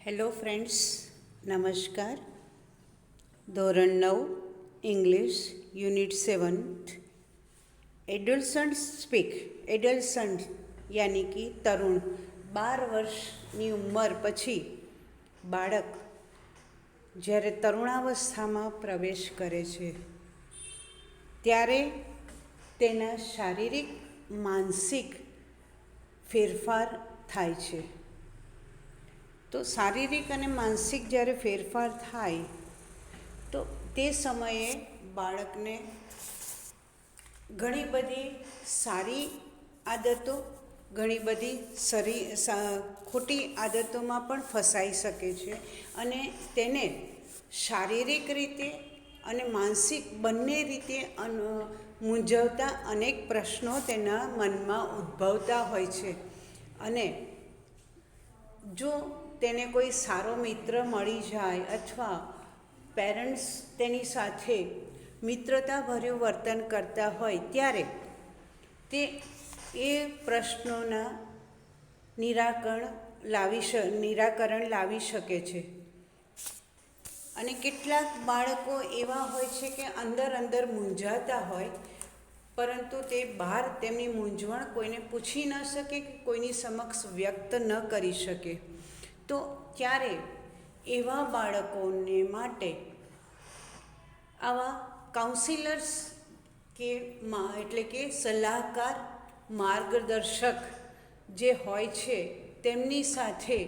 Hello friends, નમસ્કાર. ધોરણ 9 English unit 7 એડોલસન્ટ speak. એડોલસન્ટ યાની કે તરુણ. 12 વર્ષની ઉંમર પછી બાળક જ્યારે તરુણાવસ્થામાં પ્રવેશ કરે છે ત્યારે તેના શારીરિક માનસિક ફેરફાર થાય છે. તો શારીરિક અને માનસિક જ્યારે ફેરફાર થાય તો તે સમયે બાળકને ઘણી બધી સારી આદતો, ઘણી બધી ખોટી આદતોમાં પણ ફસાઈ શકે છે અને તેને શારીરિક રીતે અને માનસિક બંને રીતે મૂંઝવતા અનેક પ્રશ્નો તેના મનમાં ઉદ્ભવતા હોય છે. અને જો તેને કોઈ સારો મિત્ર મળી જાય અથવા પેરેન્ટ્સ તેની સાથે મિત્રતાભર્યું વર્તન કરતા હોય ત્યારે તે એ પ્રશ્નોના નિરાકરણ લાવી શકે છે. અને કેટલાક બાળકો એવા હોય છે કે અંદર મૂંઝાતા હોય, પરંતુ તે બહાર તેમની મૂંઝવણ કોઈને પૂછી ન શકે કે કોઈની સમક્ષ વ્યક્ત ન કરી શકે. તો ત્યારે એવા બાળકોને માટે આવા કાઉન્સિલર્સ એટલે કે સલાહકાર, માર્ગદર્શક જે હોય છે તેમની સાથે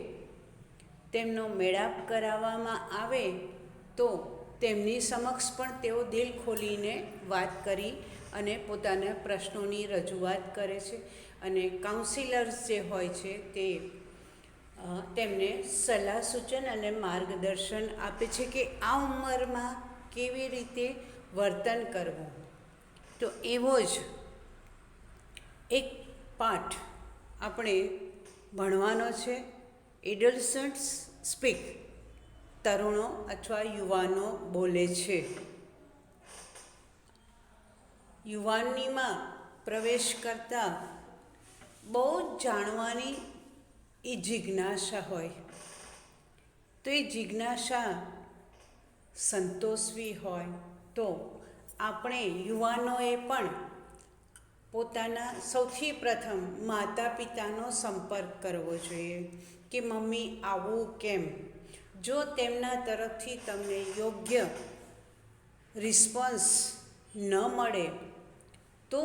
તેમનો મેળાપ કરાવવામાં આવે તો તેમની સમક્ષ પણ તેઓ દિલ ખોલીને વાત કરી અને પોતાના પ્રશ્નોની રજૂઆત કરે છે. અને કાઉન્સિલર્સ જે હોય છે તે તેમને સલાહ સૂચન અને માર્ગદર્શન આપે છે કે આ ઉંમરમાં કેવી રીતે વર્તન કરવું. તો એવો જ એક પાઠ આપણે ભણવાનો છે. એડોલસન્ટ્સ સ્પીક. તરુણો અથવા યુવાનો બોલે છે. યુવાનીમાં પ્રવેશ કરતાં બહુ જ જાણવાની એ જિજ્ઞાસા હોય. તો એ જિજ્ઞાસા સંતોષવી હોય તો આપણે યુવાનોએ પણ પોતાના સૌથી પ્રથમ માતા પિતાનો સંપર્ક કરવો જોઈએ કે મમ્મી આવું કેમ. જો તેમના તરફથી તમને યોગ્ય રિસ્પોન્સ ન મળે તો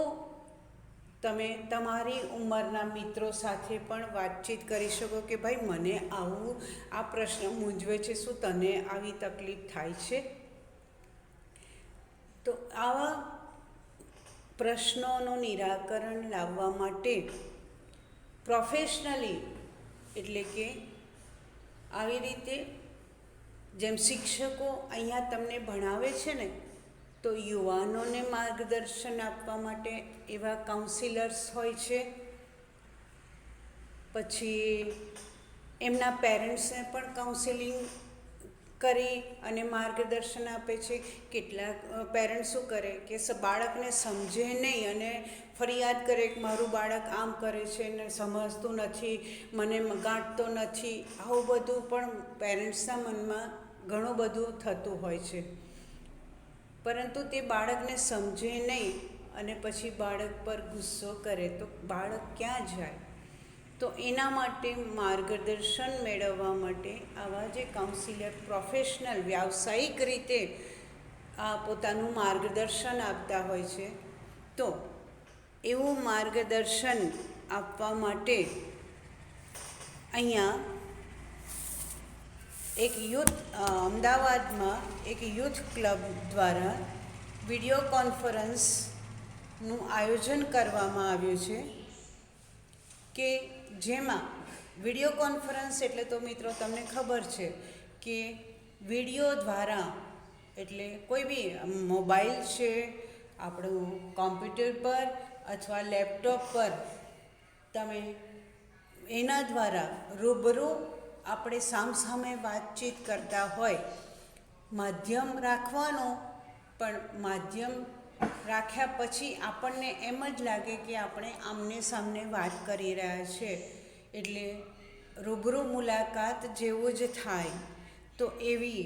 તમે તમારી ઉંમરના મિત્રો સાથે પણ વાતચીત કરી શકો કે ભાઈ મને આ પ્રશ્ન મૂંઝવે છે, શું તને આવી તકલીફ થાય છે? તો આવા પ્રશ્નોનું નિરાકરણ લાવવા માટે પ્રોફેશનલી એટલે કે આવી રીતે જેમ શિક્ષકો અહીંયા તમને ભણાવે છે ને, તો યુવાનોને માર્ગદર્શન આપવા માટે એવા કાઉન્સિલર્સ હોય છે. પછી એમના પેરેન્ટ્સને પણ કાઉન્સેલિંગ કરી અને માર્ગદર્શન આપે છે. કેટલાક પેરેન્ટ્સ શું કરે કે બાળકને સમજે નહીં અને ફરિયાદ કરે કે મારું બાળક આમ કરે છે ને સમજતું નથી, મને ગાંઠતો નથી. આવું બધું પણ પેરેન્ટ્સના મનમાં ઘણું બધું થતું હોય છે. પરંતુ તે બાળકને સમજે નહીં અને પછી બાળક પર ગુસ્સો કરે તો બાળક ક્યાં જાય? તો એના માટે માર્ગદર્શન મેળવવા માટે આવા જે કાઉન્સિલર પ્રોફેશનલ વ્યાવસાયિક રીતે પોતાનું માર્ગદર્શન આપતા હોય છે. તો એવું માર્ગદર્શન આપવા માટે અહીંયા અમદાવાદમાં એક યુથ ક્લબ દ્વારા વિડીયો કોન્ફરન્સનું આયોજન કરવામાં આવ્યું છે કે જેમાં વિડીયો કોન્ફરન્સ એટલે તો મિત્રો તમને ખબર છે કે વિડીયો દ્વારા એટલે કોઈ બી મોબાઈલ છે, આપણું કોમ્પ્યુટર પર અથવા લેપટોપ પર તમે એના દ્વારા રૂબરૂ આપણે સામસામે વાતચીત કરતા હોય. માધ્યમ રાખવાનું, પણ માધ્યમ રાખ્યા પછી આપણને એમ જ લાગે કે આપણે આમને સામને વાત કરી રહ્યા છે. એટલે રૂબરૂ મુલાકાત જેવું જ થાય. તો એવી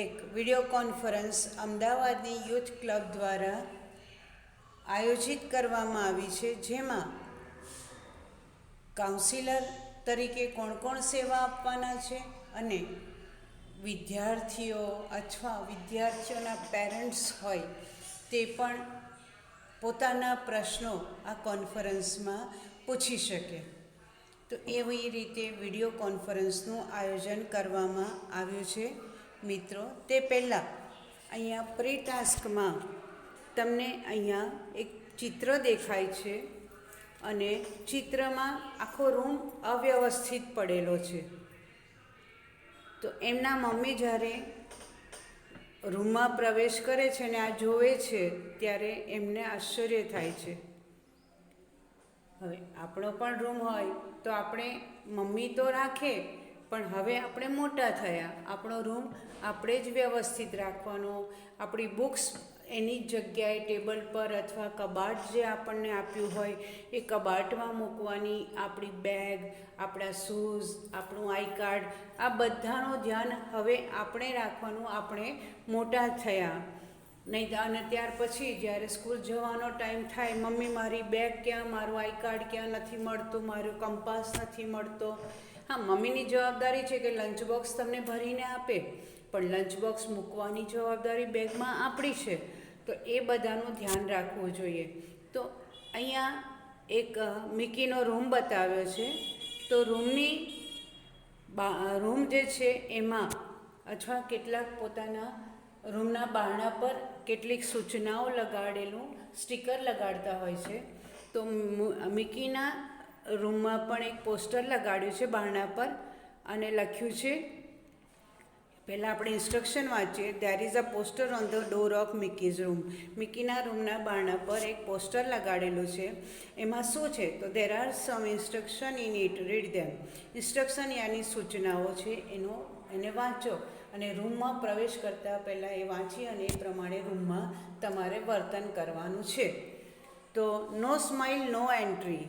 એક વિડીયો કોન્ફરન્સ અમદાવાદની યુથ ક્લબ દ્વારા આયોજિત કરવામાં આવી છે, જેમાં કાઉન્સિલર તરીકે કોણ કોણ સેવા આપવાના છે અને વિદ્યાર્થીઓ અથવા વિદ્યાર્થીઓના પેરેન્ટ્સ હોય તે પણ પોતાના પ્રશ્નો આ કોન્ફરન્સમાં પૂછી શકે. તો એવી રીતે વિડીયો કોન્ફરન્સનું આયોજન કરવામાં આવ્યું છે. મિત્રો, તે પહેલાં અહીંયા પ્રી ટાસ્કમાં તમને અહીંયા એક ચિત્ર દેખાય છે અને ચિત્રમાં આખો રૂમ અવ્યવસ્થિત પડેલો છે. તો એમના મમ્મી જ્યારે રૂમમાં પ્રવેશ કરે છે ને આ જોવે છે ત્યારે એમને આશ્ચર્ય થાય છે. હવે આપણો પણ રૂમ હોય તો આપણે મમ્મી તો રાખે, પણ હવે આપણે મોટા થયા, આપણો રૂમ આપણે જ વ્યવસ્થિત રાખવાનો, આપણી બુક્સ એની જ જગ્યાએ ટેબલ પર અથવા કબાટ જે આપણને આપ્યું હોય એ કબાટમાં મૂકવાની, આપણી બેગ, આપણા શૂઝ, આપણું આઈ કાર્ડ, આ બધાનું ધ્યાન હવે આપણે રાખવાનું, આપણે મોટા થયા. નહીં અને ત્યાર પછી જ્યારે સ્કૂલ જવાનો ટાઈમ થાય, મમ્મી મારી બેગ ક્યાં, મારું આઈ કાર્ડ ક્યાં, નથી મળતું, મારો કંપાસ નથી મળતો. હા, મમ્મીની જવાબદારી છે કે લંચ બોક્સ તમને ભરીને આપે, પણ લંચ બોક્સ મૂકવાની જવાબદારી બેગમાં આપણી છે. તો એ બધાનું ધ્યાન રાખવું જોઈએ. તો અહીંયા એક મિકીનો રૂમ બતાવ્યો છે. તો રૂમ જે છે એમાં અથવા કેટલાક પોતાના રૂમના બારણા પર કેટલીક સૂચનાઓ લગાડેલું સ્ટીકર લગાડતા હોય છે. તો મિકીના રૂમમાં પણ એક પોસ્ટર લગાડ્યું છે બારણા પર અને લખ્યું છે, પહેલાં આપણે ઇન્સ્ટ્રક્શન વાંચીએ. There is a poster on the door of Mickey's room. મિકીના રૂમના બારણા પર એક પોસ્ટર લગાડેલું છે. એમાં શું છે? તો there are some instruction in it, read them. Instruction યાની સૂચનાઓ છે, એને વાંચો અને રૂમમાં પ્રવેશ કરતાં પહેલાં એ વાંચી અને એ પ્રમાણે રૂમમાં તમારે વર્તન કરવાનું છે. તો નો સ્માઇલ, નો એન્ટ્રી.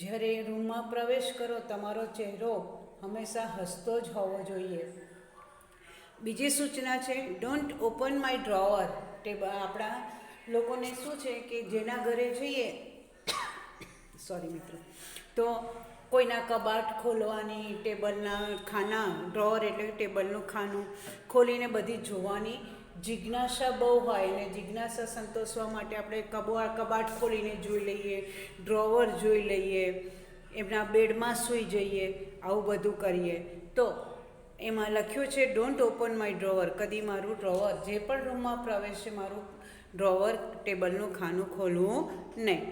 જ્યારે રૂમમાં પ્રવેશ કરો તમારો ચહેરો હંમેશા હસતો જ હોવો જોઈએ. બીજી સૂચના છે, ડોન્ટ ઓપન માય ડ્રોવર. આપણા લોકોને શું છે કે જેના ઘરે જઈએ સોરી મિત્રો, તો કોઈના કબાટ ખોલવાની, ટેબલના ખાના, ડ્રોવર એટલે ટેબલનું ખાનું ખોલીને બધી જોવાની જિજ્ઞાસા બહુ હોય, અને જિજ્ઞાસા સંતોષવા માટે આપણે કબાટ ખોલીને જોઈ લઈએ, ડ્રોવર જોઈ લઈએ, એમના બેડમાં સૂઈ જઈએ, આવું બધું કરીએ. તો એમાં લખ્યું છે ડોન્ટ ઓપન માય ડ્રોવર. કદી મારું ડ્રોવર, જે પણ રૂમમાં પ્રવેશે મારું ડ્રોવર, ટેબલનું ખાનું ખોલવું નહીં.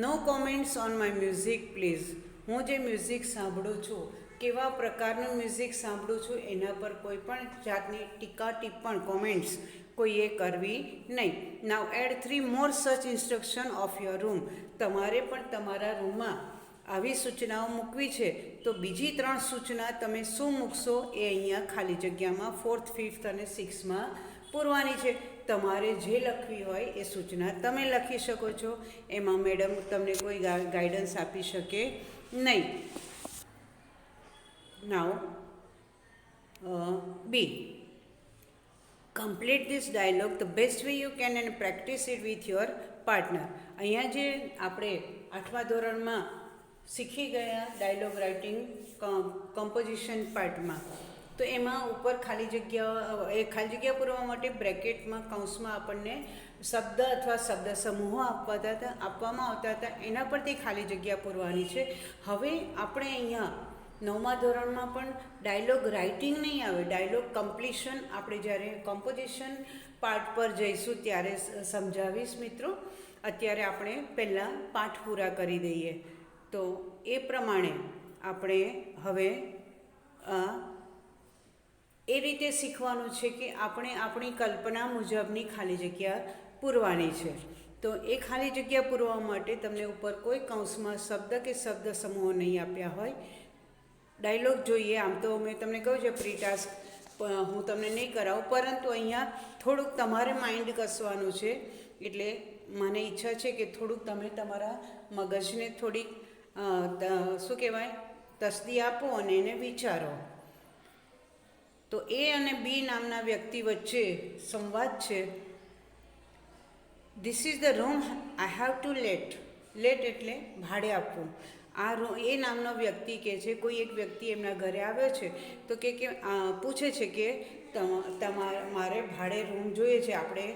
No comments on my music please. હું જે મ્યુઝિક સાંભળું છું, કેવા પ્રકારનું મ્યુઝિક સાંભળું છું, એના પર કોઈ પણ જાતની ટીકા ટિપ્પણ, કોમેન્ટ્સ કોઈએ કરવી નહીં. નાવ એડ 3 મોર સચ ઇન્સ્ટ્રક્શન ઓફ યોર રૂમ. તમારે પણ તમારા રૂમમાં આવી સૂચનાઓ મૂકવી છે, તો બીજી 3 સૂચના તમે શું મૂકશો એ અહીંયા ખાલી જગ્યામાં 4th, 5th અને 6માં પૂરવાની છે. તમારે જે લખવી હોય એ સૂચના તમે લખી શકો છો. એમાં મેડમ તમને કોઈ ગાઈડન્સ આપી શકે નહીં. Now B, complete this dialogue the best way you can and practise it with your partner. અહીંયા જે આપણે 8મા ધોરણમાં શીખી ગયા ડાયલોગ રાઇટિંગ કમ્પોઝિશન પાર્ટમાં, તો એમાં ઉપર ખાલી જગ્યા પૂરવા માટે બ્રેકેટમાં, કૌંસમાં આપણને શબ્દ અથવા શબ્દ સમૂહો આપવામાં આવતા હતા. એના પરથી ખાલી જગ્યા પૂરવાની છે. હવે આપણે અહીંયા 9મા ધોરણમાં પણ ડાયલોગ રાઇટિંગ નહીં આવે, ડાયલોગ કમ્પ્લીશન આપણે જ્યારે કમ્પોઝિશન પાર્ટ પર જઈશું ત્યારે સમજાવીશ મિત્રો. અત્યારે આપણે પહેલાં પાઠ પૂરા કરી દઈએ. તો એ પ્રમાણે આપણે હવે એ રીતે શીખવાનું છે કે આપણે આપણી કલ્પના મુજબની ખાલી જગ્યા પૂરવાની છે. તો એ ખાલી જગ્યા પૂરવા માટે તમને ઉપર કોઈ કૌંસમાં શબ્દ કે શબ્દ સમૂહો નહીં આપ્યા હોય. ડાયલોગ જોઈએ. આમ તો મેં તમને કહ્યું છે પ્રી ટાસ્ક હું તમને નહીં કરાવું, પરંતુ અહીંયા થોડુંક તમારે માઇન્ડ કસવાનું છે. એટલે મને ઈચ્છા છે કે થોડુંક તમે તમારા મગજને થોડીક શું કહેવાય, તસ્દી આપો અને એને વિચારો. તો એ અને બી નામના વ્યક્તિ વચ્ચે સંવાદ છે. This is the room I have to let એટલે ભાડે આપવું. આ રૂમ એ નામનો વ્યક્તિ કહે છે, કોઈ એક વ્યક્તિ એમના ઘરે આવ્યો છે તો કે પૂછે છે કે મારે ભાડે રૂમ જોઈએ છે. આપણે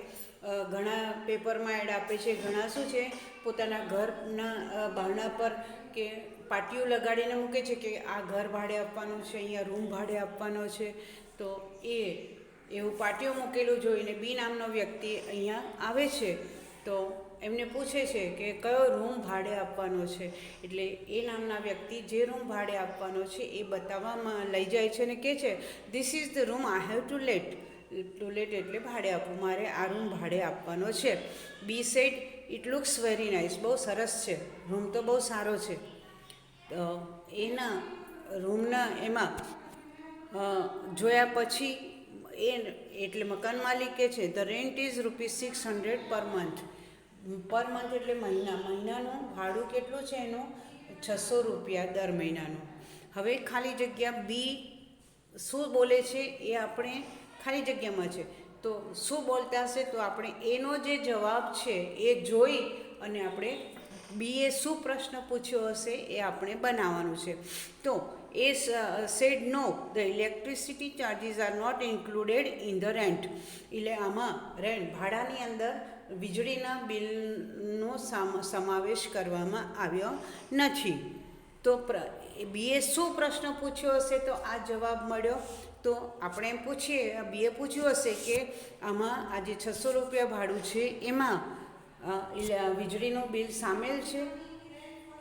ઘણા પેપરમાં એડ આપે છે, ઘણા શું છે પોતાના ઘરના બારણા પર કે પાટીઓ લગાડીને મૂકે છે કે આ ઘર ભાડે આપવાનું છે, અહીંયા રૂમ ભાડે આપવાનો છે. તો એવું પાટીઓ મૂકેલું જોઈને બી નામનો વ્યક્તિ અહીંયા આવે છે તો એમને પૂછે છે કે કયો રૂમ ભાડે આપવાનો છે. એટલે એ નામના વ્યક્તિ જે રૂમ ભાડે આપવાનો છે એ બતાવવામાં લઈ જાય છે અને કહે છે, this is the room I have to let એટલે ભાડે આપવું, મારે આ રૂમ ભાડે આપવાનો છે. B said it looks very nice, બહુ સરસ છે, રૂમ તો બહુ સારો છે. તો એના રૂમના એમાં જોયા પછી એટલે મકાન માલિકે છે the rent is ₹600 per month. Per month એટલે મહિનાનું ભાડું કેટલું છે એનું? ₹600 દર મહિનાનું. હવે ખાલી જગ્યા બી શું બોલે છે એ આપણે ખાલી જગ્યામાં છે તો શું બોલતા હશે તો આપણે એનો જે જવાબ છે એ જોઈ અને આપણે બીએ શું પ્રશ્ન પૂછ્યો હશે એ આપણે બનાવવાનું છે. તો A said no the electricity charges are not included in the rent. એટલે આમાં ભાડાની અંદર વીજળીના બિલનો સમાવેશ કરવામાં આવ્યો નથી. તો બીએ શું પ્રશ્ન પૂછ્યો હશે તો આ જવાબ મળ્યો. તો આપણે એમ પૂછીએ, બીએ પૂછ્યું હશે કે આમાં આ જે ₹600 ભાડું છે એમાં વીજળીનું બિલ સામેલ છે.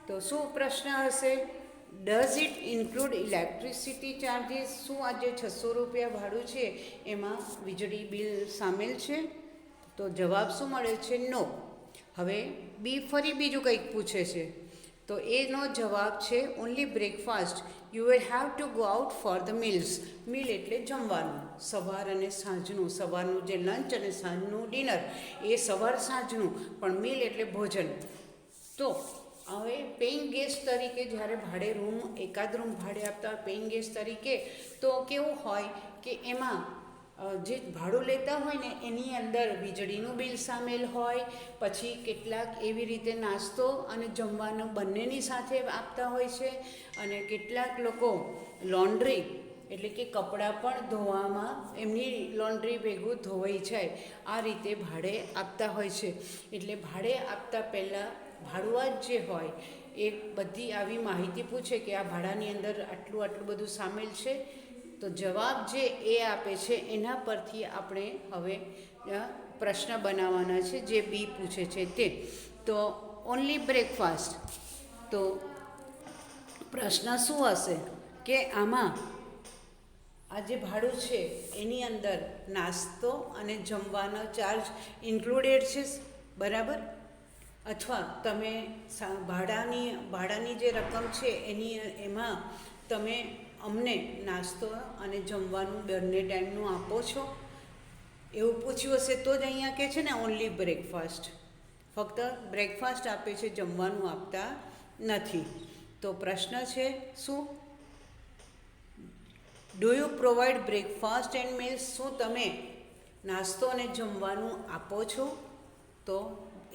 તો શું પ્રશ્ન હશે? Does it include electricity charges? શું આ જે ₹600 ભાડું છે એમાં વીજળી બિલ સામેલ છે? તો જવાબ શું મળે છે? નો. હવે બી ફરી બીજું કંઈક પૂછે છે તો એનો જવાબ છે only breakfast you will have to go out for the meals. Meal એટલે જમવાનું, સવાર અને સાંજનું. સવારનું જે લંચ અને સાંજનું ડિનર એ સવાર સાંજનું, પણ મીલ એટલે ભોજન. તો હવે પેઇંગ ગેસ્ટ તરીકે જ્યારે ભાડે રૂમ એકાદ રૂમ ભાડે આપતા હોય પેઇંગ ગેસ્ટ તરીકે, તો કેવું હોય કે એમાં જે ભાડું લેતા હોય ને એની અંદર વીજળીનું બિલ સામેલ હોય, પછી કેટલાક એવી રીતે નાસ્તો અને જમવાનું બંનેની સાથે આપતા હોય છે, અને કેટલાક લોકો લોન્ડ્રી એટલે કે કપડાં પણ ધોવામાં એમની લોન્ડ્રી ભેગું ધોવાઈ જાય આ રીતે ભાડે આપતા હોય છે. એટલે ભાડે આપતા પહેલાં ભાડુઆત જે હોય એ બધી આવી માહિતી પૂછે કે આ ભાડાની અંદર આટલું બધું સામેલ છે. તો જવાબ જે એ આપે છે એના પરથી આપણે હવે પ્રશ્ન બનાવવાના છે જે બી પૂછે છે તે. તો ઓનલી બ્રેકફાસ્ટ, તો પ્રશ્ન શું હશે કે આમાં આ જે ભાડું છે એની અંદર નાસ્તો અને જમવાનો ચાર્જ ઇન્ક્લુડેડ છે, બરાબર? અથવા તમે ભાડાની જે રકમ છે એમાં તમે અમને નાસ્તો અને જમવાનું બંને ટાઈમનું આપો છો, એવું પૂછ્યું હશે તો જ અહીંયા કહે છે ને ઓનલી બ્રેકફાસ્ટ. ફક્ત બ્રેકફાસ્ટ આપે છે, જમવાનું આપતા નથી. તો પ્રશ્ન છે શું? Do you provide breakfast and meals? શું તમે નાસ્તો અને જમવાનું આપો છો? તો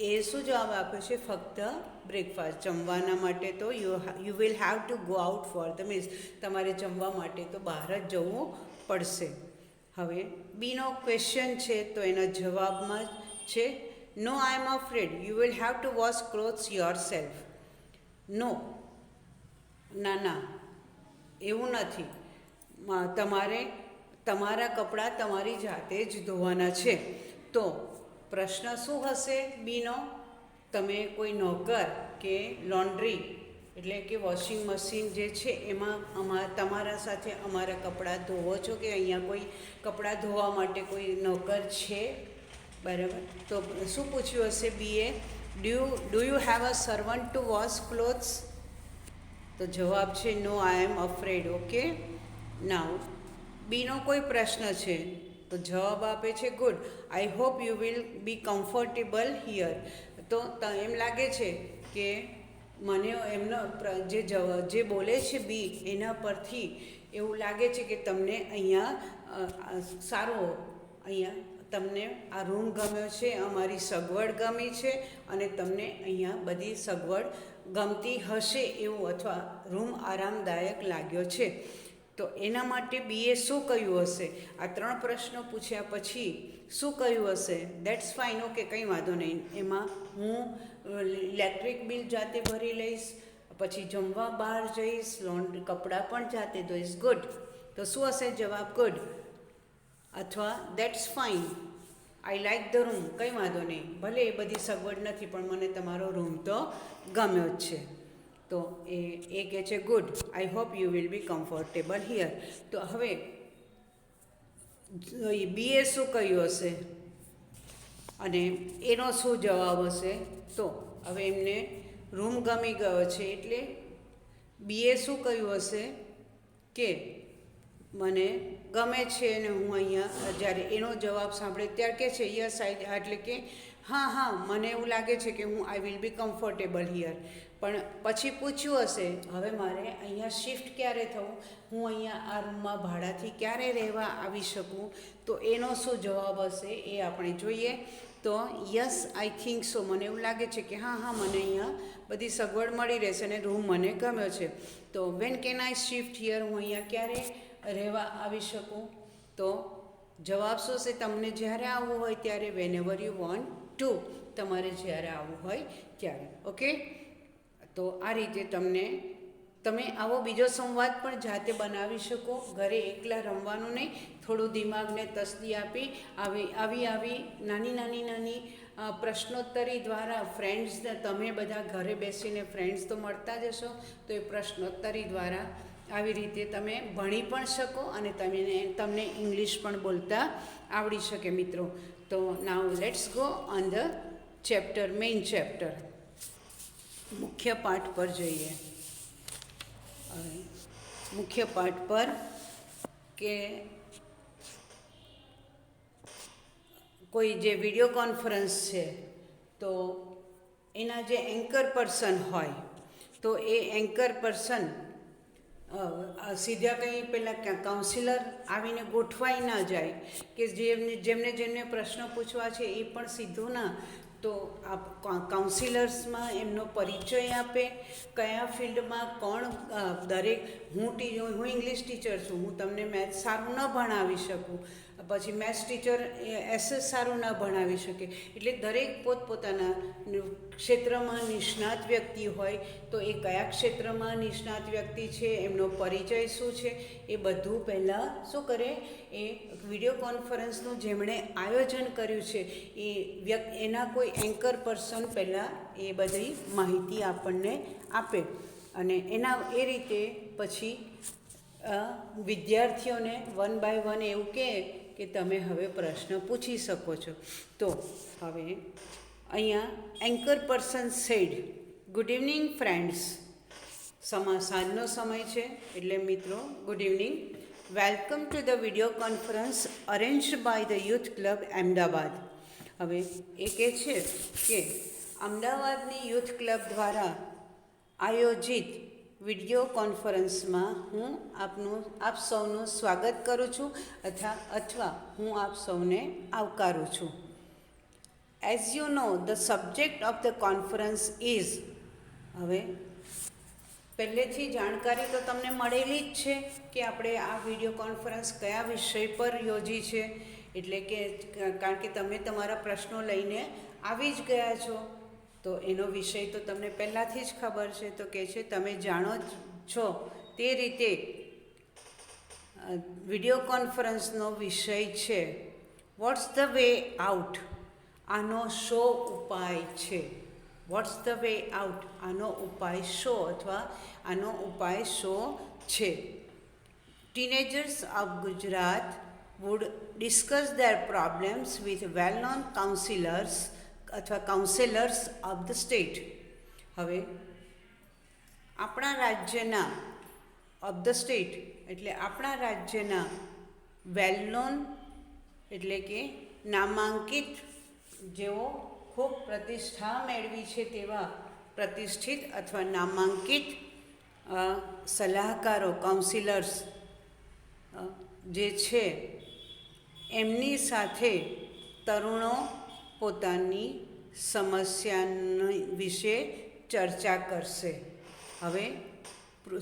એ શું જવાબ આપે છે? ફક્ત બ્રેકફાસ્ટ. જમવાના માટે તો you will have to go out for the meals, તમારે જમવા માટે તો બહાર જ જવું પડશે. હવે બીનો ક્વેશ્ચન છે તો એના જવાબમાં છે no I am afraid you will have to wash clothes yourself. No, ના એવું નથી, તમારે તમારા કપડાં તમારી જાતે જ ધોવાના છે. તો પ્રશ્ન શું હશે બીનો? તમે કોઈ નોકર કે લોન્ડ્રી એટલે કે વોશિંગ મશીન જે છે એમાં તમારા સાથે અમારા કપડાં ધોવો છો કે અહીંયા કોઈ કપડાં ધોવા માટે કોઈ નોકર છે, બરાબર? તો શું પૂછ્યું હશે BA? Do you have a servant two wash clothes? તો જવાબ છે no I am afraid. Okay, નાઉ બીનો કોઈ પ્રશ્ન છે તો જવાબ આપે છે good, I hope you will be comfortable here. તો એમ લાગે છે કે મને એમનો જે બોલે છે બી એના પરથી એવું લાગે છે કે તમને અહીંયા સારો અહીંયા તમને આ રૂમ ગમ્યો છે, અમારી સગવડ ગમી છે અને તમને અહીંયા બધી સગવડ ગમતી હશે એવું, અથવા રૂમ આરામદાયક લાગ્યો છે. તો એના માટે બીએ શું કહ્યું હશે? આ 3 પ્રશ્નો પૂછ્યા પછી શું કહ્યું હશે? દેટ્સ ફાઇન, ઓકે, કંઈ વાંધો નહીં. એમાં હું ઇલેક્ટ્રિક બિલ જાતે ભરી લઈશ, પછી જમવા બહાર જઈશ, લોન્ડ્રી કપડાં પણ જાતે ધોઈશ. ગુડ. તો શું હશે જવાબ? ગુડ. અથવા that's fine, I like the room, કંઈ વાંધો નહીં, ભલે એ બધી સગવડ નથી પણ મને તમારો રૂમ તો ગમ્યો જ છે. તો એ કહે છે good, I hope you will be comfortable here. તો હવે બીએ શું કહ્યું હશે અને એનો શું જવાબ હશે? તો હવે એમને રૂમ ગમી ગયો છે એટલે બીએ શું કહ્યું હશે કે મને ગમે છે અને હું અહીંયા, જ્યારે એનો જવાબ સાંભળે ત્યારે કહે છે યસ આઈ, એટલે કે હા મને એવું લાગે છે કે હું I will be comfortable here. પણ પછી પૂછ્યું હશે હવે મારે અહીંયા શિફ્ટ ક્યારે થવું, હું અહીંયા આ રૂમમાં ભાડાથી ક્યારે રહેવા આવી શકું, તો એનો શું જવાબ હશે એ આપણે જોઈએ. તો યસ આઈ થિંક સો, મને એવું લાગે છે કે હા મને અહીંયા બધી સગવડ મળી રહેશે અને રૂમ મને ગમ્યો છે. તો when can I shift here, હું અહીંયા ક્યારે રહેવા આવી શકું? તો જવાબ શું છે? તમને જ્યારે આવવું હોય ત્યારે, whenever you want to, તમારે જ્યારે આવવું હોય ત્યારે. ઓકે, તો આ રીતે તમે આવો બીજો સંવાદ પણ જાતે બનાવી શકો, ઘરે એકલા રમવાનું નહીં, થોડું દિમાગને તસદી આપી આવી નાની પ્રશ્નોત્તરી દ્વારા ફ્રેન્ડ્સ, તમે બધા ઘરે બેસીને ફ્રેન્ડ્સ તો મળતા જ હશો, તો એ પ્રશ્નોત્તરી દ્વારા આવી રીતે તમે ભણી પણ શકો અને તમને ઇંગ્લિશ પણ બોલતા આવડી શકે મિત્રો. તો now let's go on the chapter, main chapter, મુખ્ય પાઠ પર જઈએ. મુખ્ય પાઠ પર કે કોઈ જે વિડીયો કોન્ફરન્સ છે તો એના જે એન્કર પર્સન હોય તો એ એન્કર પર્સન સીધા કંઈ પહેલાં કાઉન્સિલર આવીને ગોઠવાઈ ના જાય કે જેમને પ્રશ્નો પૂછવા છે એ પણ સીધું ના, તો આ કાઉન્સિલર્સમાં એમનો પરિચય આપે, કયા ફિલ્ડમાં કોણ, હું ઇંગ્લિશ ટીચર છું, હું તમને મેથ્સ સારું ન ભણાવી શકું, પછી મેથ્સ ટીચર એસએસ સારું ન ભણાવી શકે, એટલે દરેક પોતપોતાના ક્ષેત્રમાં નિષ્ણાત વ્યક્તિ હોય તો એ કયા ક્ષેત્રમાં નિષ્ણાત વ્યક્તિ છે, એમનો પરિચય શું છે, એ બધું પહેલાં શું કરે, એ વિડીયો કોન્ફરન્સનું જેમણે આયોજન કર્યું છે એના કોઈ એન્કર પર્સન પહેલાં એ બધી માહિતી આપણને આપે અને એ રીતે પછી વિદ્યાર્થીઓને 1 by 1 એવું કહે કે તમે હવે પ્રશ્ન પૂછી શકો છો. તો હવે અહીંયા anchor person said, good evening friends, સાંજનો સમય છે એટલે મિત્રો good evening, welcome to the video conference arranged by the youth club Ahmedabad. હવે એ કહે છે કે અમદાવાદની યુથ ક્લબ દ્વારા આયોજિત વિડીયો કોન્ફરન્સમાં હું આપ સૌનું સ્વાગત કરું છું અથવા હું આપ સૌને આવકારું છું. As you know the subject of the conference is, હવે પહેલેથી જાણકારી તો તમને મળેલી જ છે કે આપણે આ વિડીયો કોન્ફરન્સ કયા વિષય પર યોજી છે, એટલે કે કારણ કે તમે તમારા પ્રશ્નો લઈને આવી જ ગયા છો તો એનો વિષય તો તમને પહેલાંથી જ ખબર છે. તો કહે છે તમે જાણો છો તે રીતે વિડીયો કોન્ફરન્સનો વિષય છે વોટ્સ ધ વે આઉટ, આનો શો ઉપાય છે. વોટ્સ ધ વે આઉટ, આનો ઉપાય શો અથવા આનો ઉપાય શો છે. Teenagers of Gujarat would discuss their problems with well-known counselors અથવા કાઉન્સેલર્સ ઓફ ધ સ્ટેટ. હવે આપણા રાજ્યના ઓફ ધ સ્ટેટ એટલે આપણા રાજ્યના વેલ-નોન એટલે કે નામાંકિત, જેઓ ખૂબ પ્રતિષ્ઠા મેળવી છે તેવા પ્રતિષ્ઠિત અથવા નામાંકિત સલાહકારો કાઉન્સિલર્સ જે છે એમની સાથે તરુણો પોતાની સમસ્યાની વિશે ચર્ચા કરશે. હવે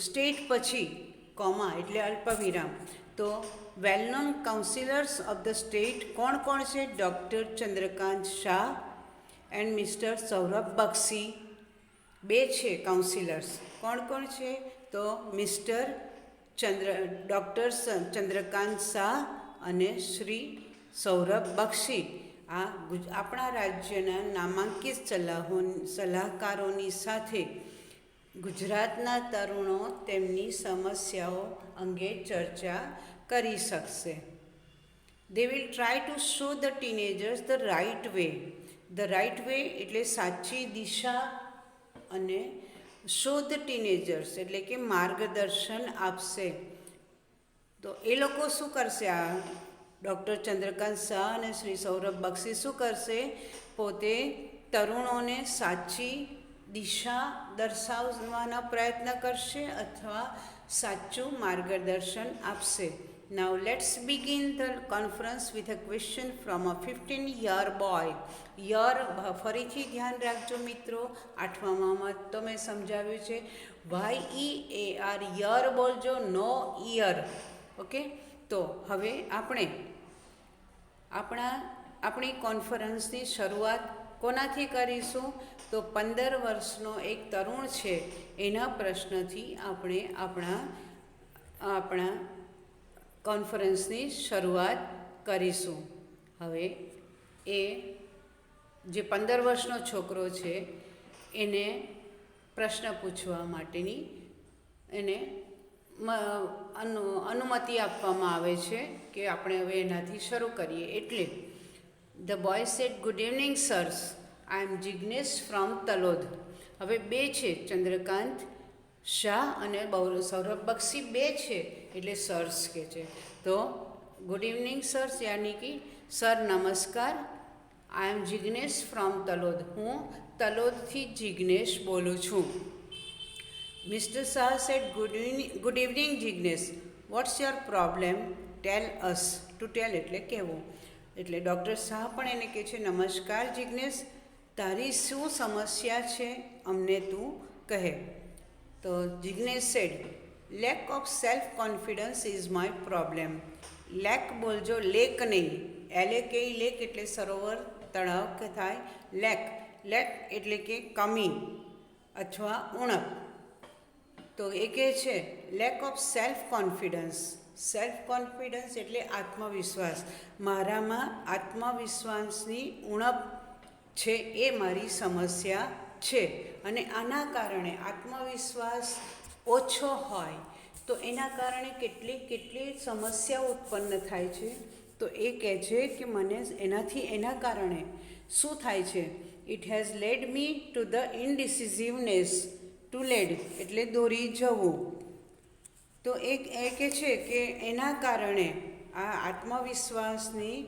સ્ટેટ પછી કોમા એટલે અલ્પવિરામ. તો well known counsellors of the state કોણ કોણ છે? Doctor Chandrakant Shah and mister Saurabh Bakshi. બે છે કાઉન્સિલર્સ. કોણ કોણ છે? તો ડૉક્ટર ચંદ્રકાંત શાહ અને શ્રી સૌરભ બક્ષી. આ આપણા રાજ્યના નામાંકિત સલાહકારોની સાથે ગુજરાતના તરુણો તેમની સમસ્યાઓ અંગે ચર્ચા કરી શકશે. They will try to show the teenagers the right way. The right way એટલે સાચી દિશા, અને show the teenagers એટલે કે માર્ગદર્શન આપશે. તો એ લોકો શું કરશે? આ ડૉક્ટર ચંદ્રકાંત શાહ અને શ્રી સૌરભ બક્ષી શું કરશે? પોતે તરુણોને સાચી દિશા દર્શાવવાનો પ્રયત્ન કરશે અથવા સાચું માર્ગદર્શન આપશે. Now let's begin the conference with a question from a 15-year boy. Year ફરીથી ધ્યાન રાખજો મિત્રો, 8મામાં તો મેં સમજાવ્યું છે. YEAR યર બોલજો, નો ઈયર. ઓકે, તો હવે આપણી કોન્ફરન્સની શરૂઆત કોનાથી કરીશું? તો 15 વર્ષનો એક તરુણ છે એના પ્રશ્નથી આપણે આપણા કોન્ફરન્સની શરૂઆત કરીશું. હવે એ જે 15 વર્ષનો છોકરો છે એને પ્રશ્ન પૂછવા માટેની એને અનુમતિ આપવામાં આવે છે કે આપણે હવે એનાથી શરૂ કરીએ. એટલે the boy said, good evening sirs, I am Jignesh from Talod. હવે બે છે, ચંદ્રકાંત શાહ અને સૌરભ બક્ષી બે છે એટલે સર્સ કે છે. તો ગુડ ઇવનિંગ સર્સ યાની કે સર નમસ્કાર, I am Jignesh from Talod, હું તલોદથી જિગ્નેશ બોલું છું. Mister Shah said, good evening Jignesh, what's your problem, tell us. To tell એટલે કહેવું. એટલે ડૉક્ટર શાહ પણ એને કહે છે, નમસ્કાર જિગ્નેશ, તારી શું સમસ્યા છે, અમને તું કહે. તો Jignesh said, lack of self confidence is my problem. Lack બોલજો, લેક નહીં. LAK લેક એટલે સરોવર તળાવ કે થાય. લેક એટલે કે કમી અથવા ઉણપ. તો એ કહે છે lake of self confidence. Self confidence એટલે આત્મવિશ્વાસ. મારામાં આત્મવિશ્વાસની ઉણપ છે, એ મારી સમસ્યા છે. અને આના કારણે આત્મવિશ્વાસ ઓછો હોય તો એના કારણે કેટલી સમસ્યાઓ ઉત્પન્ન થાય છે. તો એ કહે છે કે મને એના કારણે શું થાય છે? It has led me to the indecisiveness. To lead એટલે દોરી જવું. તો એ કહે છે કે એના કારણે આ આત્મવિશ્વાસની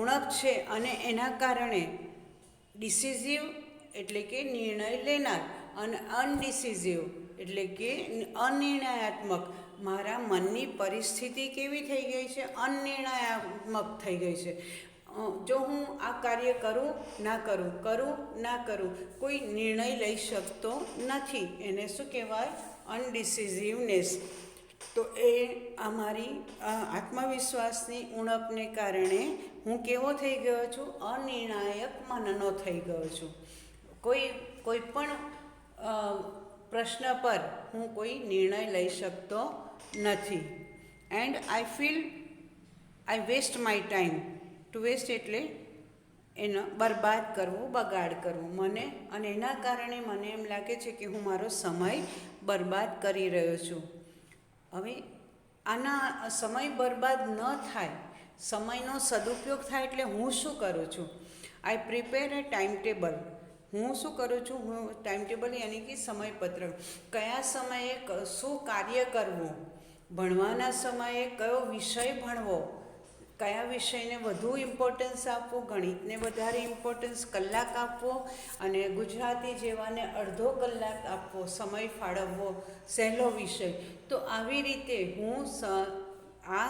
ઉણપ છે, અને એના કારણે ડિસિઝિવ એટલે કે નિર્ણય લેનાર, અને અનડિસિઝિવ એટલે કે અનિર્ણયાત્મક. મારા મનની પરિસ્થિતિ કેવી થઈ ગઈ છે? અનિર્ણયાત્મક થઈ ગઈ છે. જો હું આ કાર્ય કરું ના કરું, કોઈ નિર્ણય લઈ શકતો નથી. એને શું કહેવાય? અનડિસિઝિવનેસ. તો એ અમારી આત્મવિશ્વાસની ઉણપને કારણે હું કેવો થઈ ગયો છું? અનિર્ણાયક મનનો થઈ ગયો છું. કોઈ પણ પ્રશ્ન પર હું કોઈ નિર્ણય લઈ શકતો નથી. And I waste my time. To waste એટલે એનો બરબાદ કરવું, બગાડ કરવું મને, અને એના કારણે મને એમ લાગે છે કે હું મારો સમય બરબાદ કરી રહ્યો છું. હવે આના સમય બરબાદ ન થાય, સમયનો સદુપયોગ થાય એટલે હું શું કરું છું? આઈ પ્રિપેર અ ટાઈમ ટેબલ. હું શું કરું છું? હું ટાઈમ ટેબલ યાની કે સમયપત્રક. કયા સમયે શું કાર્ય કરવું, ભણવાના સમયે કયો વિષય ભણવો, કયા વિષયને વધુ ઇમ્પોર્ટન્સ આપવું, ગણિતને વધારે ઇમ્પોર્ટન્સ કલાક આપવો અને ગુજરાતી જેવાને અડધો કલાક આપવો, સમય ફાળવવો, સહેલો વિષય. તો આવી રીતે હું આ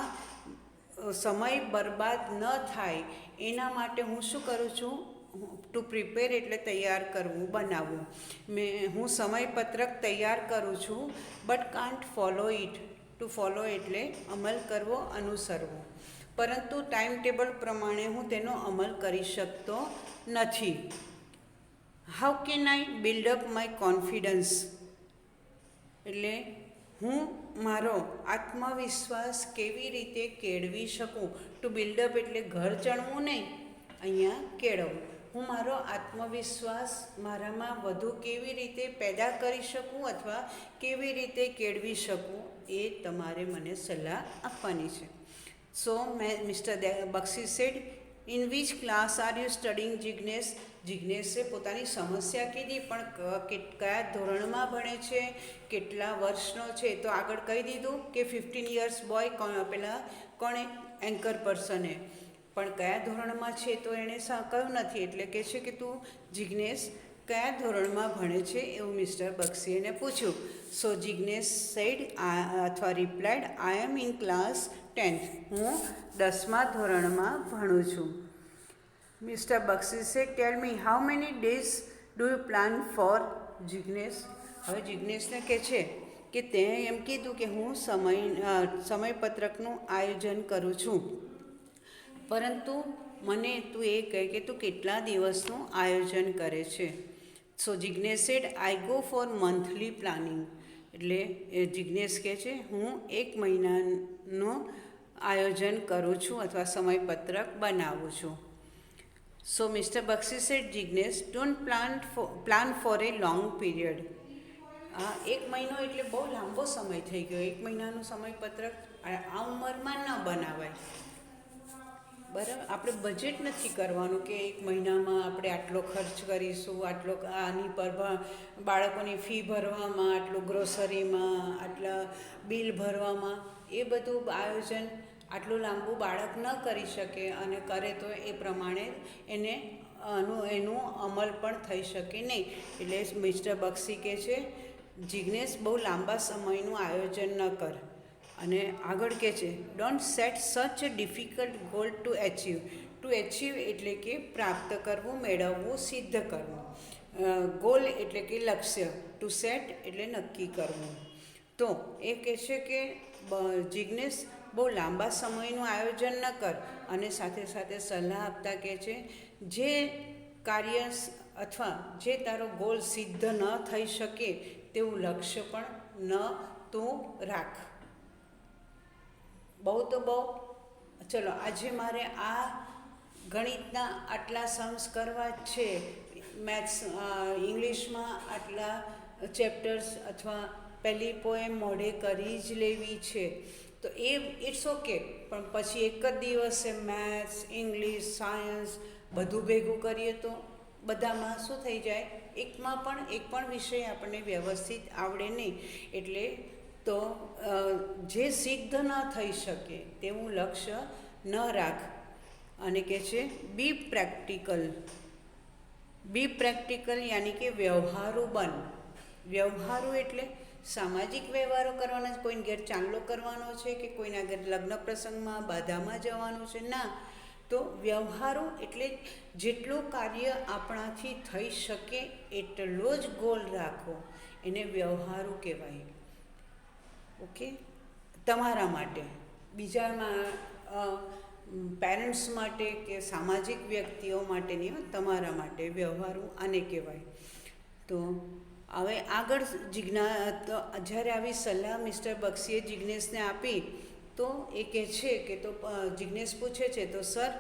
સમય બરબાદ ન થાય એના માટે હું શું કરું છું, ટુ પ્રિપેર એટલે તૈયાર કરવું, બનાવવું. હું સમયપત્રક તૈયાર કરું છું, but can't follow it. Two follow એટલે અમલ કરવો, અનુસરવો. પરંતુ ટાઈમ ટેબલ પ્રમાણે હું તેનો અમલ કરી શકતો નથી. How can I build up my confidence? એટલે હું મારો આત્મવિશ્વાસ કેવી રીતે કેળવી શકું? ટુ બિલ્ડઅપ એટલે ઘર ચણવું નહીં, અહીંયા કેળવવું. હું મારો આત્મવિશ્વાસ મારામાં વધુ કેવી રીતે પેદા કરી શકું અથવા કેવી રીતે કેળવી શકું, એ તમારે મને સલાહ આપવાની છે. So mister Bakshi said, in which class are you studying Jignesh? જિગ્નેશે પોતાની સમસ્યા કીધી, પણ કયા ધોરણમાં ભણે છે, કેટલા વર્ષનો છે, તો આગળ કહી દીધું કે 15 યર્સ બોય. પેલા કોણે એન્કર પર્સને, પણ કયા ધોરણમાં છે તો એણે કહ્યું નથી. એટલે કહે છે કે તું જિગ્નેશ કયા ધોરણમાં ભણે છે એવું મિસ્ટર બક્ષીએ પૂછ્યું. સો જિગ્નેશ સેડ અથવા replied, I am in class 10th. હું 10મા ધોરણમાં ભણું છું. Mister Bakshi said, tell me how many days do you plan for? Jignesh હવે જિગ્નેશને કહે છે કે તે એમ કીધું કે હું સમયપત્રકનું આયોજન કરું છું, પરંતુ મને તું એ કહે કે તું કેટલા દિવસનું આયોજન કરે છે. So Jignesh said, I go for monthly planning. એટલે જિગ્નેશ કહે છે હું 1 મહિનાનું આયોજન કરું છું અથવા સમયપત્રક બનાવું છું. So mister Bakshi said, Jignesh don't plan for a long period. 1 મહિનો એટલે બહુ લાંબો સમય થઈ ગયો. 1 મહિનાનું સમયપત્રક આ ઉંમરમાં ન બનાવાય. બરાબર, આપણે બજેટ નથી કરવાનું કે 1 મહિનામાં આપણે આટલો ખર્ચ કરીશું, આટલો આની પર બાળકોની ફી ભરવામાં, આટલું ગ્રોસરીમાં, આટલા બિલ ભરવામાં. એ બધું આયોજન આટલું લાંબુ બાળક ન કરી શકે, અને કરે તો એ પ્રમાણે એનું અમલ પણ થઈ શકે નહીં. એટલે મિસ્ટર બક્ષી કહે છે જિગ્નેશ બહુ લાંબા સમયનું આયોજન ન કર. અને આગળ કહે છે don't set such a difficult goal to achieve. To achieve એટલે કે પ્રાપ્ત કરવું, મેળવવું, સિદ્ધ કરવું. ગોલ એટલે કે લક્ષ્ય. ટુ સેટ એટલે નક્કી કરવું. તો એ કહે છે કે જિગ્નેશ બહુ લાંબા સમયનું આયોજન ન કર. અને સાથે સાથે સલાહ આપતા કહે છે જે કાર્ય અથવા જે તારો ગોલ સિદ્ધ ન થઈ શકે તેવું લક્ષ્ય પણ ન તું રાખ. બહુ તો બહુ. ચલો, આજે મારે આ ગણિતના આટલા સમ્સ કરવા જ છે, મેથ્સ ઇંગ્લિશમાં આટલા ચેપ્ટર્સ અથવા પહેલી પોએમ મોઢે કરી જ લેવી છે. તો એ ઇટ્સ ઓકે, પણ પછી એક જ દિવસે મેથ્સ, ઇંગ્લિશ, સાયન્સ બધું ભેગું કરીએ તો બધામાં શું થઈ જાય, એક પણ વિષય આપણને વ્યવસ્થિત આવડે નહીં. એટલે તો જે સિદ્ધ ન થઈ શકે તેવું લક્ષ્ય ન રાખ. અને કહે છે બી પ્રેક્ટિકલ યાની કે વ્યવહારુ બન. વ્યવહારુ એટલે સામાજિક વ્યવહારો કરવાના, કોઈને ઘેર ચાંદલો કરવાનો છે કે કોઈના ઘેર લગ્ન પ્રસંગમાં બાધામાં જવાનું છે, ના. તો વ્યવહારુ એટલે જેટલું કાર્ય આપણાથી થઈ શકે એટલો જ ગોલ રાખો, એને વ્યવહારુ કહેવાય. ઓકે, તમારા માટે, બીજામાં પેરેન્ટ્સ માટે કે સામાજિક વ્યક્તિઓ માટે નહીં, તમારા માટે વ્યવહારુ આને કહેવાય. તો હવે આગળ તો જ્યારે આવી સલાહ મિસ્ટર બક્ષીએ જિગ્નેશને આપી તો એ કહે છે કે તો જિગ્નેશ પૂછે છે તો sir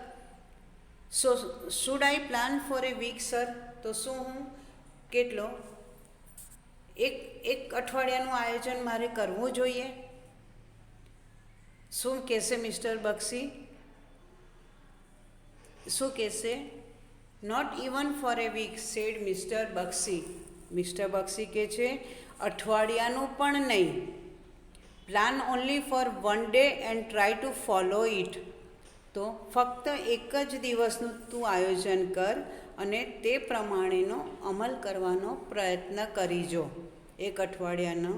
should I plan for a week sir? તો શું હું કેટલો એક અઠવાડિયાનું આયોજન મારે કરવું જોઈએ? શું કહેશે મિસ્ટર બક્ષી? શું કહેશે? Not even for a week said mister Bakshi. Mister Bakshi કહે છે અઠવાડિયાનું પણ નહીં. Plan only for 1 day and try to follow it. તો ફક્ત એક જ દિવસનું તું આયોજન કર અને તે પ્રમાણેનો અમલ કરવાનો પ્રયત્ન કરીજો. એક અઠવાડિયાનો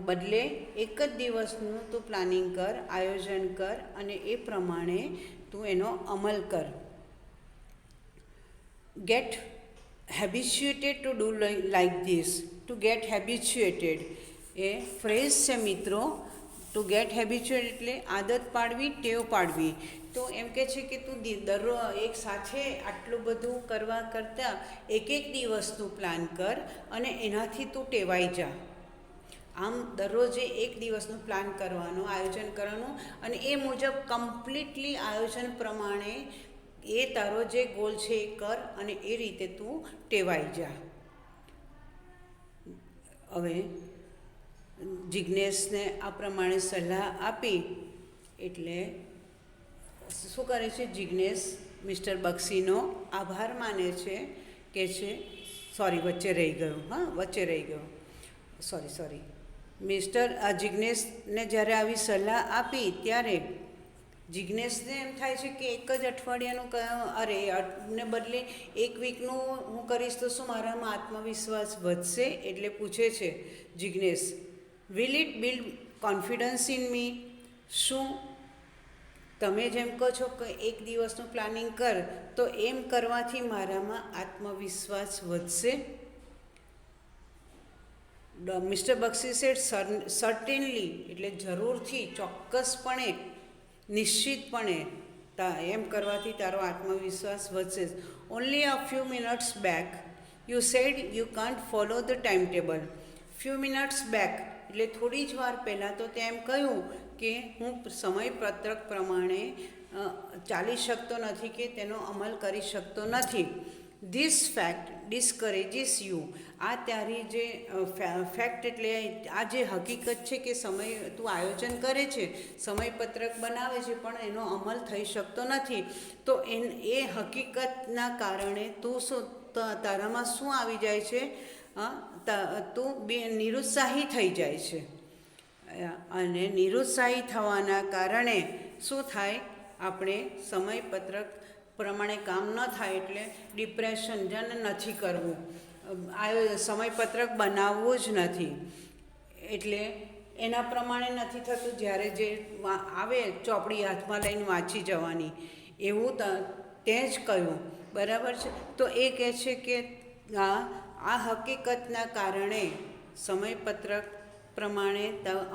બદલે એક જ દિવસનું તું પ્લાનિંગ કર, આયોજન કર અને એ પ્રમાણે તું એનો અમલ કર. Get habituated to do like this. To get habituated એ ફ્રેઝ છે મિત્રો. ટુ ગેટ હેબિચ્યુએટેડ એટલે આદત પાડવી, ટેવ પાડવી. તો એમ કહે છે કે તું દરરોજ એક સાથે આટલું બધું કરવા કરતાં એક દિવસનું પ્લાન કર અને એનાથી તું ટેવાઈ જા. આમ દરરોજે એક દિવસનું પ્લાન કરવાનું, આયોજન કરવાનું અને એ મુજબ કમ્પ્લીટલી આયોજન પ્રમાણે એ તારો જે ગોલ છે એ કર અને એ રીતે તું ટેવાઈ જા. હવે જિજ્ઞેશને આ પ્રમાણે સલાહ આપી એટલે શું કરે છે જિજ્ઞેશ મિસ્ટર બક્ષીનો આભાર માને છે. કે છે વચ્ચે રહી ગયું જિજ્ઞેશને જ્યારે આવી સલાહ આપી ત્યારે જિજ્ઞેશને એમ થાય છે કે એક જ અઠવાડિયાનું ને બદલે એક વીકનું હું કરીશ તો શું મારામાં આત્મવિશ્વાસ વધશે? એટલે પૂછે છે Jignesh, will it build confidence in મી? શું તમે જેમ કહો છો કે એક દિવસનું પ્લાનિંગ કર, તો એમ કરવાથી મારામાં આત્મવિશ્વાસ વધશે? મિસ્ટર બક્ષી સેડ સર્ટેનલી એટલે જરૂરથી, ચોક્કસપણે, નિશ્ચિતપણે એમ કરવાથી તારો આત્મવિશ્વાસ વધશે. Only a few minutes back you said you can't follow the time table. Few minutes back એટલે થોડી જ વાર પહેલાં તો તે એમ કહ્યું કે હું સમયપત્રક પ્રમાણે ચાલી શકતો નથી કે તેનો અમલ કરી શકતો નથી. This fact discourages you. આ તારી જે ફેક્ટ એટલે આ જે હકીકત છે કે તું આયોજન કરે છે, સમયપત્રક બનાવે છે પણ એનો અમલ થઈ શકતો નથી, તો એ હકીકતના કારણે તારામાં શું આવી જાય છે? તું નિરુત્સાહી થઈ જાય છે. અને નિરુત્સાહી થવાના કારણે શું થાય? આપણે સમયપત્રક પ્રમાણે કામ ન થાય એટલે ડિપ્રેશન, જેને નથી કરવું, સમયપત્રક બનાવવું જ નથી એટલે એના પ્રમાણે નથી થતું. જ્યારે જે આવે ચોપડી હાથમાં લઈને વાંચી જવાની, એવું તે જ કહ્યું, બરાબર છે? તો એ કહે છે કે આ હકીકતના કારણે સમયપત્રક પ્રમાણે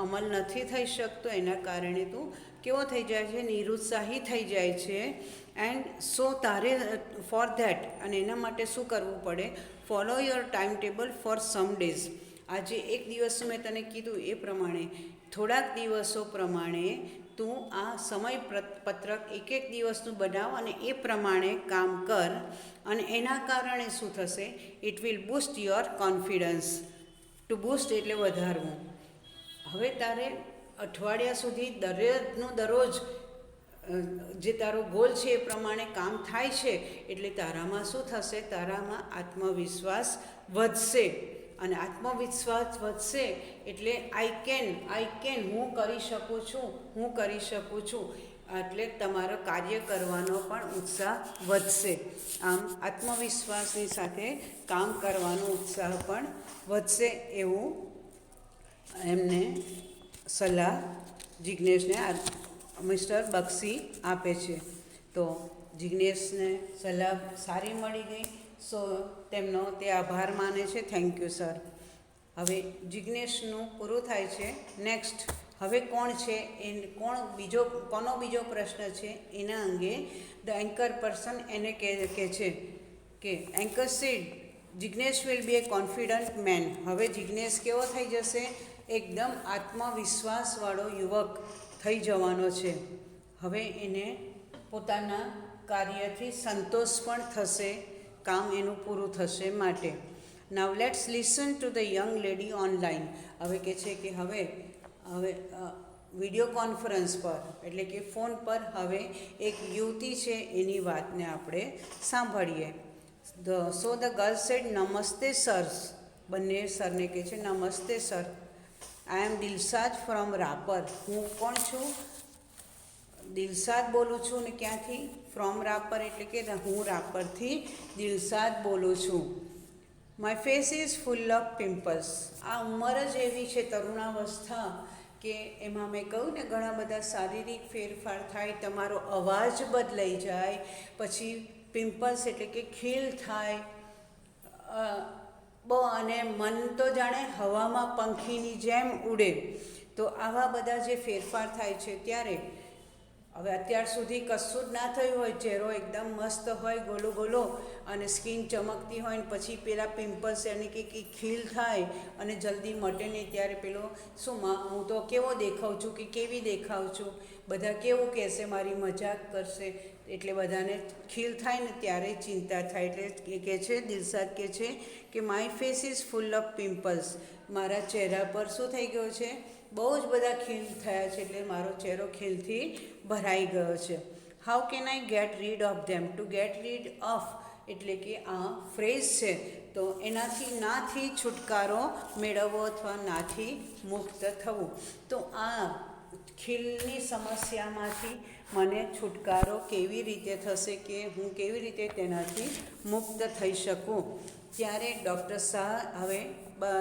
અમલ નથી થઈ શકતો, એના કારણે તું કેવો થઈ જાય છે? નિરુત્સાહી થઈ જાય છે. એન્ડ સો તારે ફોર ધેટ, અને એના માટે શું કરવું પડે? Follow your time table for some days. આજે એક દિવસ મેં તને કીધું એ પ્રમાણે થોડાક દિવસો પ્રમાણે તું આ સમયપત્રક એક દિવસનું બનાવ અને એ પ્રમાણે કામ કર અને એના કારણે શું થશે? It will boost your confidence. To boost એટલે વધારવું. હવે તારે અઠવાડિયા સુધી દરરોજ જે તારો ગોલ છે એ પ્રમાણે કામ થાય છે એટલે તારામાં શું થશે? તારામાં આત્મવિશ્વાસ વધશે. અને આત્મવિશ્વાસ વધશે એટલે આઈ કેન, હું કરી શકું છું એટલે તમારો કાર્ય કરવાનો પણ ઉત્સાહ વધશે. આમ આત્મવિશ્વાસની સાથે કામ કરવાનો ઉત્સાહ પણ વધશે એવું એમને સલાહ જિજ્ઞેશને મિસ્ટર બક્ષી આપે છે. તો જિજ્ઞેશને સલાહ સારી મળી ગઈ, સો તેમનો તે આભાર માને છે. Thank you sir. હવે જિજ્ઞેશનું પૂરું થાય છે. નેક્સ્ટ હવે કોણ છે? કોનો બીજો પ્રશ્ન છે એના અંગે ધ એન્કર પર્સન એને કહે છે કે anchor said Jignesh will be a confident man. હવે જિજ્ઞેશ કેવો થઈ જશે? એકદમ આત્મવિશ્વાસવાળો યુવક થઈ જવાનો છે. હવે એને પોતાના કાર્યથી સંતોષ પણ થશે, કામ એનું પૂરું થશે માટે. નાવ let's listen to the young lady online. હવે કહે છે કે હવે વિડીયો કોન્ફરન્સ પર એટલે કે ફોન પર હવે એક યુવતી છે એની વાતને આપણે સાંભળીએ. સો ધ ગર્લ સેડ નમસ્તે સર્સ. બંને સરને કહે છે નમસ્તે sir. I am Dilshad from Rapar. હું કોણ છું? દિલશાદ બોલું છું ને ક્યાંથી? ફ્રોમ રાપર, એટલે કે હું રાપરથી દિલશાદ બોલું છું. My face is full of pimples. આ ઉંમર જ એવી છે, તરુણાવસ્થા, કે એમાં મેં કહ્યું ને ઘણા બધા શારીરિક ફેરફાર થાય, તમારો અવાજ બદલાઈ જાય, પછી પિમ્પલ્સ એટલે કે ખીલ થાય, અને મન તો જાણે હવામાં પંખીની જેમ ઉડે. તો આવા બધા જે ફેરફાર થાય છે ત્યારે હવે અત્યાર સુધી કશું જ ના થયું હોય, ચહેરો એકદમ મસ્ત હોય, ગોલો ગોલો, અને સ્કિન ચમકતી હોય, ને પછી પેલા પિમ્પલ્સ એને કે ખીલ થાય અને જલ્દી મટે નહીં, ત્યારે પેલો શું હું તો કેવો દેખાઉં છું કે કેવી દેખાઉં છું, બધા કેવું કહેશે, મારી મજાક કરશે, એટલે બધાને ખીલ થાય ને ત્યારે ચિંતા થાય. એટલે કહે છે, દિલશાદ કહે છે કે my face is full of pimples. મારા ચહેરા પર શું થઈ ગયો છે? બહુ જ બધા ખીલ થયા છે, એટલે મારો ચહેરો ખીલથી ભરાઈ ગયો છે. How can I get read of them? Two gate read of એટલે કે આ ફ્રેઝ છે, તો એનાથી નાથી છુટકારો મેળવવો અથવા નાથી મુક્ત થવું. તો આ ખીલની સમસ્યામાંથી મને છુટકારો કેવી રીતે થશે, કે હું કેવી રીતે તેનાથી મુક્ત થઈ શકું? ત્યારે ડૉક્ટર શાહ, હવે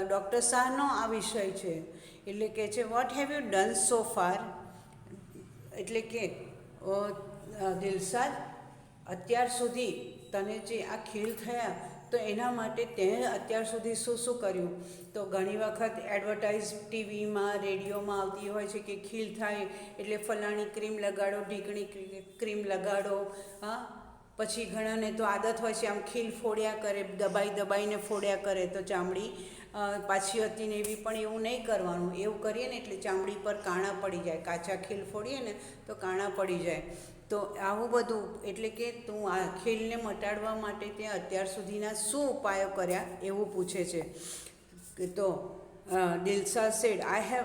ડૉક્ટર શાહનો આ વિષય છે, એટલે કે છે what have you done so far? એટલે કે દિલશાદ, અત્યાર સુધી તને જે આ ખીલ થયા, તો એના માટે તે અત્યાર સુધી શું શું કર્યું? તો ઘણી વખત એડવર્ટાઇઝ ટીવીમાં, રેડિયોમાં આવતી હોય છે કે ખીલ થાય એટલે ફલાણી ક્રીમ લગાડો, ઢીકણી ક્રીમ લગાડો. હા, પછી ઘણાને તો આદત હોય છે આમ ખીલ ફોડ્યા કરે, દબાઈને ફોડ્યા કરે, તો ચામડી પાછી હતી ને એવી. પણ એવું નહીં કરવાનું. એવું કરીએ ને એટલે ચામડી પર કાણા પડી જાય. કાચા ખીલ ફોડીએ ને તો કાણા પડી જાય. તો આવું બધું, એટલે કે તું આ ખીલને મટાડવા માટે તે અત્યાર સુધીના શું ઉપાયો કર્યા, એવું પૂછે છે. તો Dilshad said, I have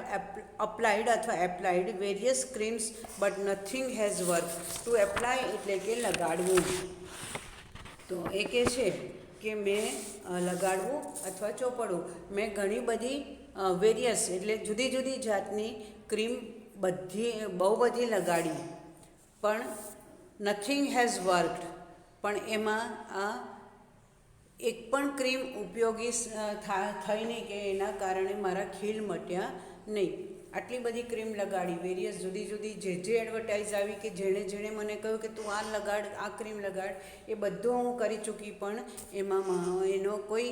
applied various creams but nothing has work. To apply એટલે કે લગાડવું. તો એ કહે છે કે મેં લગાડવું અથવા ચોપડવું, મેં ઘણી બધી વેરિયસ એટલે જુદી જુદી જાતની ક્રીમ બહુ બધી લગાડી, પણ નથિંગ હેઝ વર્કડ. પણ એમાં આ એક પણ ક્રીમ ઉપયોગી થઈ નહીં, કે એના કારણે મારા ખીલ મટ્યા નહીં. આટલી બધી ક્રીમ લગાડી, વેરિયસ જુદી જુદી, જે એડવર્ટાઇઝ આવી, કે જેણે મને કહ્યું કે તું આ લગાડ, આ ક્રીમ લગાડ, એ બધું હું કરી ચૂકી, પણ એમાં એનો કોઈ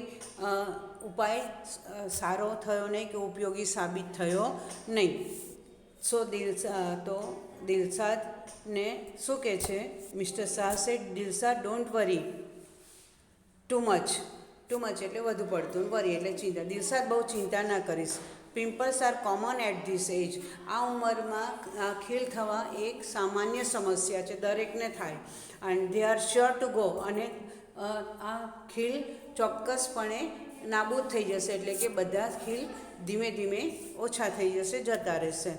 ઉપાય સારો થયો નહીં, કે ઉપયોગી સાબિત થયો નહીં. સો દિલશાદને શું કહે છે mister Shah said, Dilshad don't worry too much એટલે વધુ પડતું, વરી એટલે ચિંતા. દિલશાદ, બહુ ચિંતા ના કરીશ. Pimples are common at this age. આ ઉંમરમાં ખીલ થવા એક સામાન્ય સમસ્યા છે, દરેકને થાય. And they are sure to go. અને આ ખીલ ચોક્કસપણે નાબૂદ થઈ જશે, એટલે કે બધા ખીલ ધીમે ધીમે ઓછા થઈ જશે, જતા રહેશે.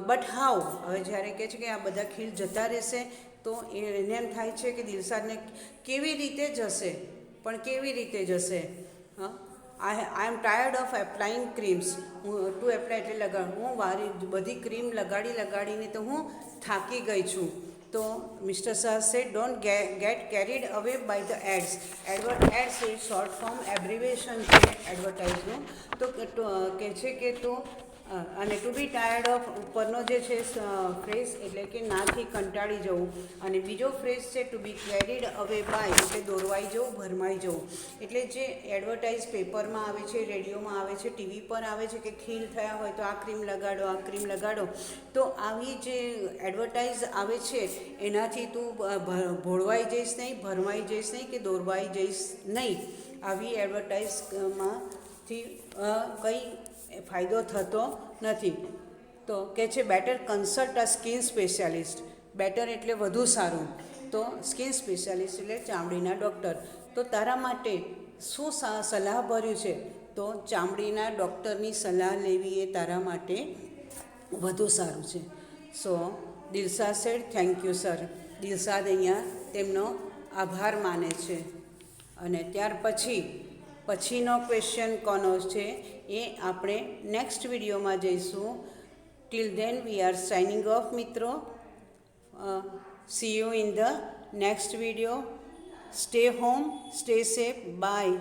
But how? હવે જ્યારે કહે છે કે આ બધા ખીલ જતા રહેશે, તો એને એમ થાય છે કે દિલશાદને કેવી રીતે જશે, પણ કેવી રીતે જશે? I am tired of applying creams. To apply એટલે લગાડ. હું બધી ક્રીમ લગાડીને તો હું થાકી ગઈ છું. તો mister Shah said, don't get carried away by the ads. Ads એ શોર્ટ ફોર્મ એબ્રિવેશન છે એડવર્ટાઇઝનું. તો કહે છે કે તું અને ટુ બી ટાયર્ડ ઓફ, ઉપરનો જે છે ફ્રેઝ એટલે કે નાથી કંટાળી જવું, અને બીજો ફ્રેઝ છે two B carried away by એટલે દોરવાઈ જવું, ભરમાઈ જવું. એટલે જે એડવર્ટાઇઝ પેપરમાં આવે છે, રેડિયોમાં આવે છે, ટીવી પર આવે છે કે ખીલ થયા હોય તો આ ક્રીમ લગાડો, આ ક્રીમ લગાડો. તો આવી જે એડવર્ટાઇઝ આવે છે એનાથી તું ભોળવાઈ જઈશ નહીં, ભરમાઈ જઈશ નહીં, કે દોરવાઈ જઈશ નહીં. આવી એડવર્ટાઇઝમાંથી કંઈ ફાયદો થતો નથી. તો કહે છે better consult a skin specialist. Better એટલે વધુ સારું, તો સ્કિન સ્પેશિયાલિસ્ટ એટલે ચામડીના ડૉક્ટર. તો તારા માટે શું સલાહ ભર્યું છે? તો ચામડીના ડૉક્ટરની સલાહ લેવી એ તારા માટે વધુ સારું છે. So Dilshad said, thank you sir. Dilshad અહીંયા તેમનો આભાર માને છે. અને ત્યાર પછીનો ક્વેશ્ચન કોનો છે એ આપણે નેક્સ્ટ વિડીયોમાં જઈશું. Till then we are signing of મિત્રો. See you in the next video. Stay home, stay safe. Bye.